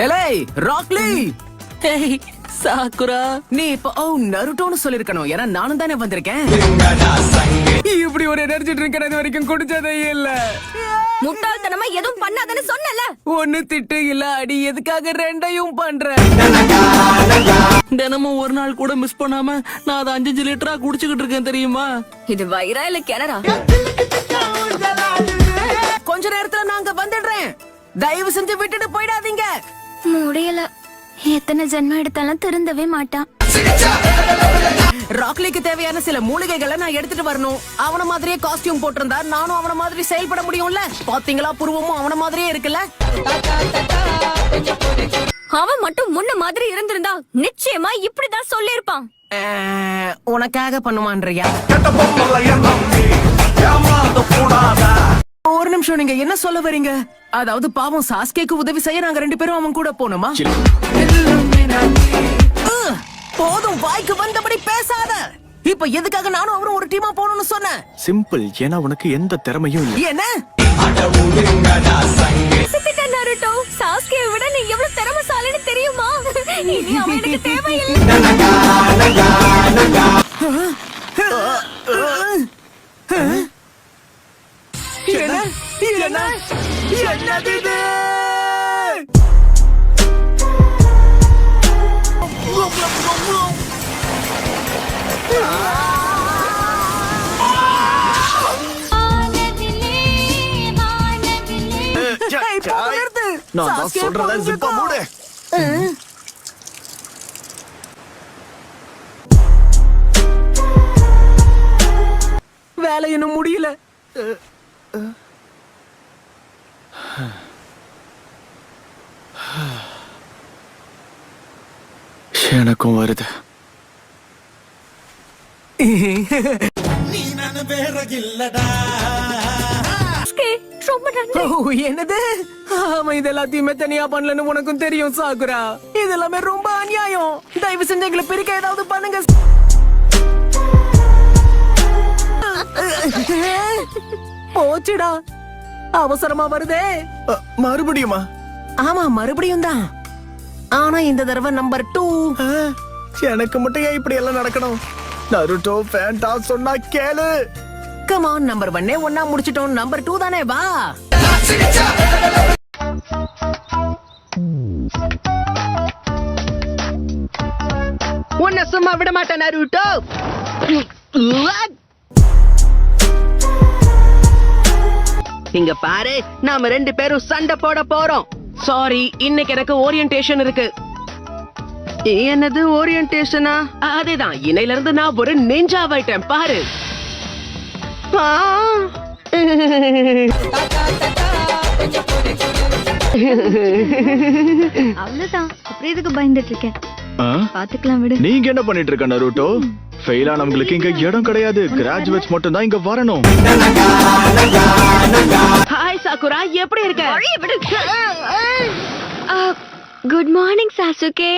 ஏலே ராக்லி, hey Sakura, நீ இப்போ நருட்டோன்னு சொல்லிருக்கணும். ஏன்னா நானும் தானே வந்திருக்கேன். இப்படி ஒரு எனர்ஜி ட்ரிங்க் இது வரைக்கும் குடிச்சதே இல்ல. முட்டாள்தனமா எதுவும் பண்ணாதன்னு சொன்னல. ஒண்ணு திட்டு இல்ல அடி, எதுக்காக ரெண்டையும் பண்ற? தினமும் ஒரு நாள் கூட மிஸ் பண்ணாம நான் அதை 5 லிட்டரா குடிச்சுக்கிட்டு இருக்கேன் தெரியுமா? இது வயிறா இல்ல கிணறா? கொஞ்ச நேரத்துல நான் வந்துடுறேன். தயவு செஞ்சு விட்டுட்டு போயிடாதீங்க. முடியல, எத்தனை ஜென்மம் எடுத்தாலும் திருந்தவே மாட்டான். ராக்லிக்கு தேவையான சில மூலிகைகளை நான் எடுத்துட்டு வரணும். அவன மாதிரியே காஸ்டியூம் போட்டிருந்தா நானும் அவன மாதிரி செயல்பட முடியும்ல. பாத்தீங்களா, புருவமும் அவன மாதிரியே இருக்குல்ல. அவன் மட்டும் முன்ன மாதிரி இருந்திருந்தா நிச்சயமா இப்படிதான் சொல்லிருப்பான். உனக்காக பண்ணுவான்றியா? ஒரு நிமிஷம், நீங்க என்ன சொல்ல வரீங்க? அதாவது பாவம் சாஸ்கேக்கு உதவி செய்ய நாங்க 2 பேரும் அவன் கூட போனோமா? போதும், வாய்க்கு வந்தபடி பேசாத. இப்ப எதுக்காக நானும் அவரும் ஒரு டீமா போகணும்னு சொன்னேன்? சிம்பிள், ஏன்னா உனக்கு எந்த திறமையும் இல்லை. என்ன நருட்டோ, சாஸ்கேவை விட நீ எவ்வளவு திறமைசாலின்னு தெரியுமா? இனி அவன் எனக்கு தேவையில்லை. என்னது இது? நான் தான் சொல்றத ஜிப்பா மூடு. வேலை இன்னும் முடியல. எனக்கும் வருது. ரொம்ப நன்றி. என்னது? ஆமா, இது எல்லாத்தையுமே தனியா பண்ணலன்னு உனக்கும் தெரியும் சாகுரா. இது எல்லாமே ரொம்ப அநியாயம். தயவு செஞ்சு எங்களை பிரிக்க ஏதாவது பண்ணுங்க. போச்சுடா, அவசரமா வருதே. மறுபடியுமா? ஆமா, மறுபடியும் தான். ஆனா இந்த தடவை நம்பர் 2. எனக்கு மட்டும் ஏன் இப்படி எல்லாம் நடக்கணும்? நருட்டோ ஃபேன்டா சொன்னா கேளு. கம் ஆன், நம்பர் 1 ஒன்னா முடிச்சிட்டோம். நம்பர் 2 தானே, வா. உன்னை சும்மா விட மாட்டேன் நருட்டோ. இங்க பாரு, நாம 2 பேரும் சண்டை போட போறோம். சாரி, இன்னைக்கு எனக்கு ஓரியன்டேஷன் இருக்கு. என்னது ஓரியன்டேஷனா? அதேதான், இன்னையில இருந்து நான் ஒரு நிஞ்சாவாயிட்டேன் பாரு. அவ்வளவுதான், அப்புறம் இதுக்கு பயந்துட்டு இருக்கேன். பாத்துக்கலாம் விடு. நீங்க என்ன பண்ணிட்டு இருக்க நருட்டோ? ஃபெயில் ஆனவங்களுக்கு இங்க இடம் கிடையாது. கிராஜுவேட்ஸ் மட்டும் தான் இங்க வரணும். ஹாய் சாகுரா, எப்படி இருக்க? Good morning Sasuke.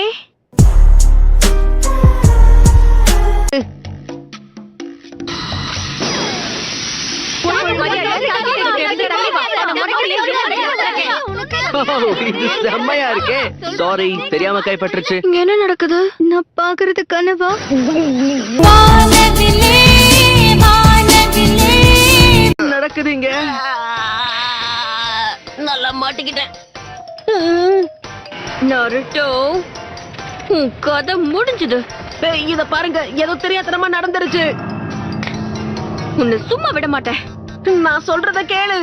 இது செம்மையா இருக்கே. சாரி, தெரியாம கைப்பற்றுச்சு. இங்க என்ன நடக்குது? நான் பாக்குறது கனவா? நடக்குது இங்க. நல்லா மாட்டிக்கிட்டேன். நருட்டோ, உன் கதை முடிஞ்சது. இத பாருங்க, ஏதோ தெரியாதனமா நடந்துருச்சு. உன்னை சும்மா விட மாட்டேன். நான் சொல்றத கேளு.